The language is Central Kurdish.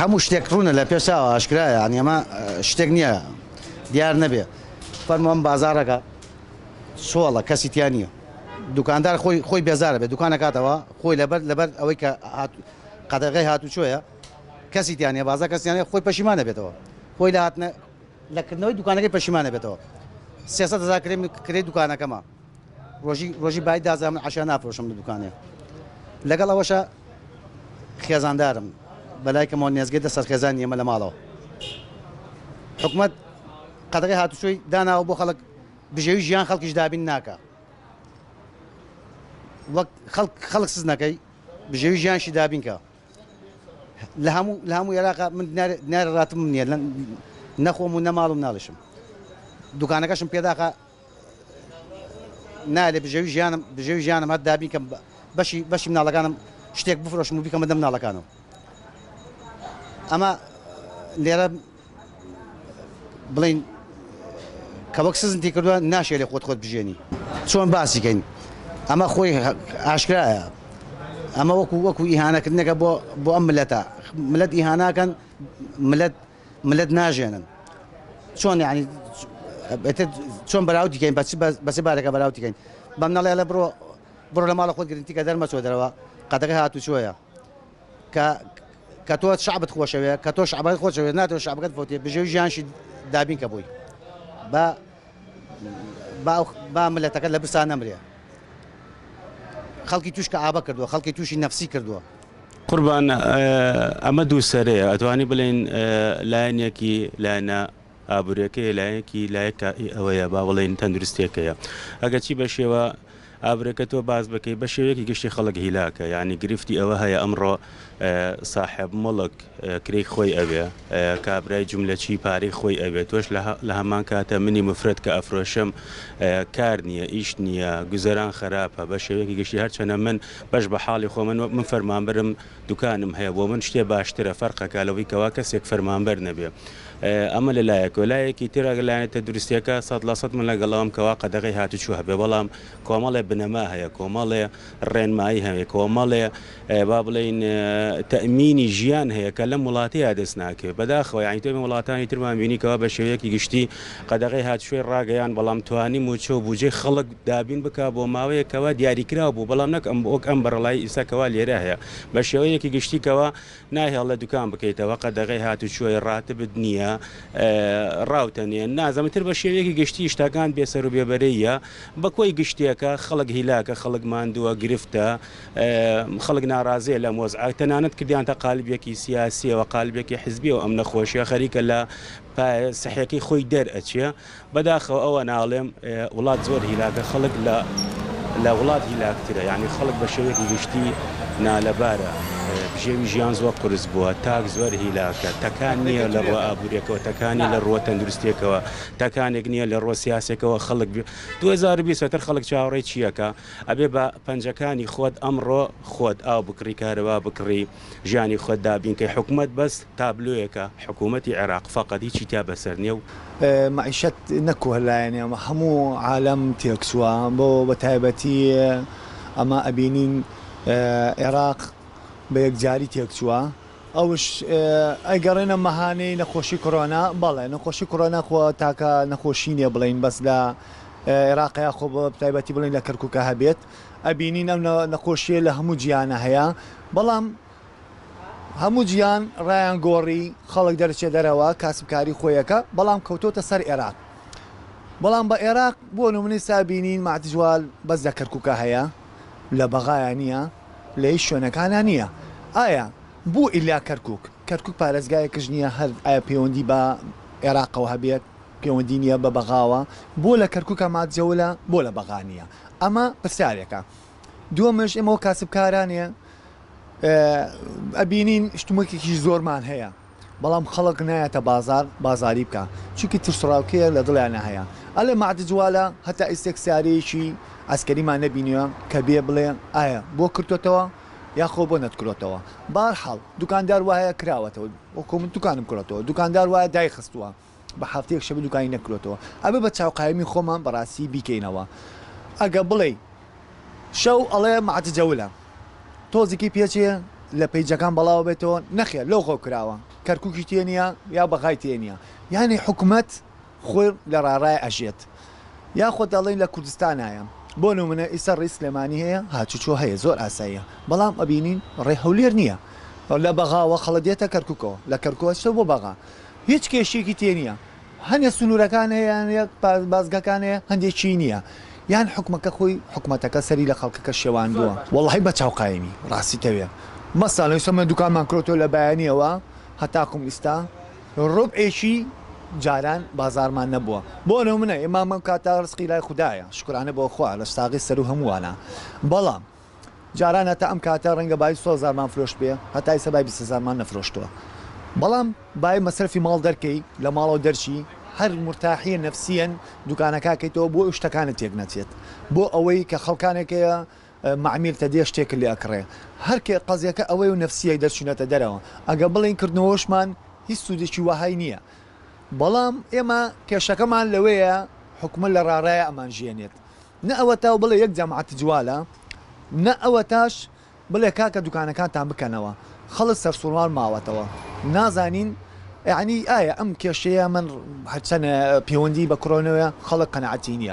هەموو شتێک ڕوونە لە پێشاوە ئاشکرایە ینی ئەمە شتێک نییە دیار نەبێ فەرمو ئەم بازارەکە سۆڵە کەسیتیان نییە دوکاندار خۆی بێزارە بێت دوکانە کاتەوە خۆی لەبەر ئەوەی کە قەدەغی هاتوچۆیە کەسیتیانە بازار کەسیانە خۆی پەشیمانە بێتەوە خۆی لە هاتنە لەکردنەوەی دوکانەکەی پەشیمانە بێتەوە 300,000 کرێ دوکانەکەمە ڕۆژی بای دازانم عشان نافرۆشم لە دوکانێ لەگەڵ ئەوەشە خێزاندارم بەلای کەمەوە نێزگەی دەسەر خێزان ئێمە لە ماڵەوە حکومەت قەدەغی هاتوچۆی داناوە بۆ خەڵک بژێوی ژیان خەڵکیش دابین ناکە وەک خەڵک سز نەکەی بژێوی ژیانشی دابینکە لە هەموو عێراقا من نارە ڕاتم نییە نەخۆم و نەماڵم ناڵشم دوکانەکەشم پێداخە نالێ بژێوی ژیانم هەت دابین کە بەشی مناڵەکانم شتێک بفرۆشم و بیکەمە دەم مناڵەکانەوە ئەمە لێرە بڵین کە وەک سزنتی کردووە ناشێ لێ خۆت بژێنی چۆن باسیکەین ئەمە خۆی ئاشکرایە ئەمە وەکو ئیهانەکردنەکە بۆ ئەم ملەتە ملەت ئیهاناکەن ملەت ناژێنن چۆن یعنی چۆن بەراوتیکەین بەسێ بارەکە بەراوتیکەین بەم نەڵێ لە بڕۆ لە ماڵە خۆت گرنتی کە دەرمەچۆ دەرەوە قەدەغی هاتوچۆیە کە تۆ شعبت خۆشەوێ کە تۆ شعبەکەت خۆشەوێ ناتەوە شعبەکەت فۆتێ بژێوی ژیانشی دابین کە بووی با ملەتەکە لە برسا نەمرێ خەڵکی توش کە ئابە کردووە خەڵکی تووشی نەفسی کردووە قوربان ئەمە دوو سەرەیە ئەتوانی بڵێن لایەنێکی لایەنە ئابوورەکەی لایەکی لایەکە ئەوەیە با بڵێن تەندروستێکەیە ئەگە چی بە شێوە ئابرەکە تۆ باز بکەی بە شێوەیەکی گشتی خەڵک هیلاکە یعنی گرفتی ئەوە هەیە ئەمڕۆ ساحب مڵک کرێی خۆی ئەوێ کابرای جملەچی پارەی خۆی ئەوێت تۆش لە هەمان کاتە منی مفرەت کە ئەفرۆشم کار نییە ئیش نییە گوزەران خراپە بە شێوەیەکی گشتی هەرچەنە من بەش بە حاڵی خۆ من فەرمانبەرم دوکانم هەیە بۆ من شتێ باشترە فەرقەکە لەوەی کەوا کەسێک فەرمانبەر نەبێ ئەمە لە لایەکی تێرا لایەنە دروستیەکە 100% من لەگەڵام کەوا قەدەغی هاتوچوو هەبێ بەڵام کۆمەڵێ بنەما هەیە کۆمەڵێ ڕێنمایی هەیە کۆمەڵێ با بڵێن تەمینی ژیان هەیە کە لەم وڵاتەیە دەست ناکرێت بەداخەوە یانی تۆ وڵاتانی ترمان بینیکەوە بە شێوەیەکی گشتی قەدەغی هاتوچۆی ڕاگەیان بەڵام توانی موچە و بودجێ خەڵک دابین بکە بۆ ماوەیەکەوە دیاریکرا بوو بەڵام نەک ئەم بەڕڵایی ئیساکەوا لێرە هەیە بە شێوەیەکی گشتیکەوە ناهێڵ لە دوکان بکەیتەوە قەدەغی هاتوچۆی ڕاتبت نییە ڕاوتەنێن نازەمتر بە شێوەیەکی گشتی شتەکان بێسەر و بێبەرەیە بە کۆی گشتێکە خەڵک هیلاکە خەڵک ماندووە گرفتە خەڵک ناڕازێ لە مۆزعە تەنانەت کردیانتە قالبێکی سیاسیەوە قالبێکی حزبیەوە ئەم نەخۆشیە خەریکە لە سەحەکەی خۆی دەرئەچێ بەداخەوە ئەوە ناڵێم وڵات زۆر هیلاکە خەڵک لە وڵات هیلاکترە یعنی خەڵک بە شێوەیەکی گشتی نالەبارە بژێوی ژیان زۆر قرس بووە تاک زۆر هیلاکە تەکان نییە لە ڕۆ ئابوووریەکەەوە تەکانی لە ڕۆ تەندروستێکەوە تەکانێک نییە لە ڕۆ سیاسێکەوە خەڵک 2020 خەڵک چاوەڕێی چیەکە ئەبێ بە پەنجەکانی خۆت ئەمڕۆ خۆت ئاو بکڕی کارەوە بکڕی ژیانی خۆت دابینکەی حکوومەت بەس تابلۆیەکە حکوومەتی عێراق فەقەت هیچی تا بەسەر نییە و معیشەت نەکوە لایەنێ هەموو عالەم تێکسووە بۆ بە تایبەتی ئەمە ئەبینین عێراق بە یەکجاری تێکچووە ئەوش ئەگەڕێنە مەهانەی نەخۆشی کۆرۆنا بەڵێ نەخۆشی کۆرۆنا خۆ تاکە نەخۆشی نییە بڵین بەس لە عێراقیا خۆ بە تایبەتی بڵین لە کەرکووکە هەبێت ئەبینین ئەم نەخۆشیە لە هەموو گیانە هەیە بەڵام هەموو گیان ڕایان گۆڕی خەڵک دەرچێ دەرەوە کاسبکاری خۆیەکە بەڵام کەوتۆتە سەر عێراق بەڵام بە عێراق بۆ نمونەی سابینین ماتجوال بەس لە کەرکووکە هەیە لە بەغایە نییە لە هیچ شوێنەکانە نییە ئایا بوو ئیلا کەرکووک پارێزگایەکەش نییە هەر ئایا پەیوەندی بە عێراقەوە هەبێت پەیوەندی نییە بە بەغاوە بۆ لە کەرکووکە ماتجەولە بۆ لە بەغانیە ئەمە پرسیارێکە دووەمش ئێمەوە کاسبکارانە ئەبینین شتومەکێکی زۆرمان هەیە بەڵام خەڵک نایەتە بازاری بکە چونکی ترسڕاوکەیە لە دڵیانە هەیە ئەلێ ماتجوالە هەتا ئیسێک سیارەیەکی ئەسکەریمان نەبینیوە کە بێ بڵێ ئایا بۆ کردوێتەوە یاخۆ بۆ نەتکرۆتەوە بارحاڵ دوکاندار وایە کراوەتەوە وەکو من دوکانم کڕێتەوە دوکاندار وایە دایخستووە بە هەفتەیەک شەبە دوکانی نەکرێتەوە ئەبێ بە چاوقایمی خۆمان بەڕاستی بیکەینەوە ئەگە بڵێ شەو ئەڵێ ماتجەولە تۆزێکی پێچێ لە پەیجەکان بەڵاو بێتەوە نەخێر لەو خۆ کراوە کەرکووکی تێنە یا بەغای تێنە یعنی حکوومەت خۆی لە ڕاڕای ئەژێت یاخۆ دەڵێن لە کوردستانایە بۆ نمونە ئیسا ڕێی سلێمانی هەیە هاچوچۆ هەیە زۆر ئاساییە بەڵام ئەبینین ڕێ هەولێر نییە لە بەغاوە خەڵەدێتە کەرککەوە لە کەرکۆچە بۆ بەغا هیچ کێشێکی تێنە هەنێ سنوورەکان هەیەیان یەک بازگەکان هەیە هەندێکی نییە یان حکومەکە خۆی حکوومەتەکە سەری لە خەڵکەکە شێوان بووە وەڵی بە چاوقایمی ڕاستی تەوێ مەساڵی سەمە دوکانمان کرۆتۆ لە بەیانیەوە هەتاکم ئیستا ڕۆبئێکی جاران بازارمان نەبووە بۆ نە منە ئێمامە کاتە ڕسقی لای خوددایە شکرانە بۆ خوا لە شتاغی سەر و هەمووانە بەڵام جاران هەتا ئەم کاتە ڕەنگە بای 100,000مان فرۆشت بێ هەتای سەبای 20,000مان نەفرۆشتووە بەڵام بای مەسرفی ماڵ دەرکەی لە ماڵەوە دەرچی هەر مرتاحیە نەفسیەن دوکانەکەکەیتەوە بۆ شتەکانت تێک نەچێت بۆ ئەوەی کە خەڵکانێکەیە معمیلتە دێ شتێک لێ ئەکڕێ هەرکێ قەزیەکە ئەوەی و نەفسیەی دەرچونەتە دەرەوە ئەگە بڵین کردنەوەشمان هیچ سوودێکی وەهای نییە بەڵام ئێمە کێشەکەمان لەوەیە حکومە لە ڕاڕایە ئەمان ژێنێت نە ئەوە تا بڵێ یەک جەماعەت جوالە نە ئەوە تاش بڵێ کاکە دوکانەکانتان بکەنەوە خەڵک سەرسوڕمان ماوەتەوە نازانین یعنی ئایا ئەم کێشەیە من هەرچەنە پەیوەندی بە کڕۆنەوە خەڵک قەنەعەتی نییە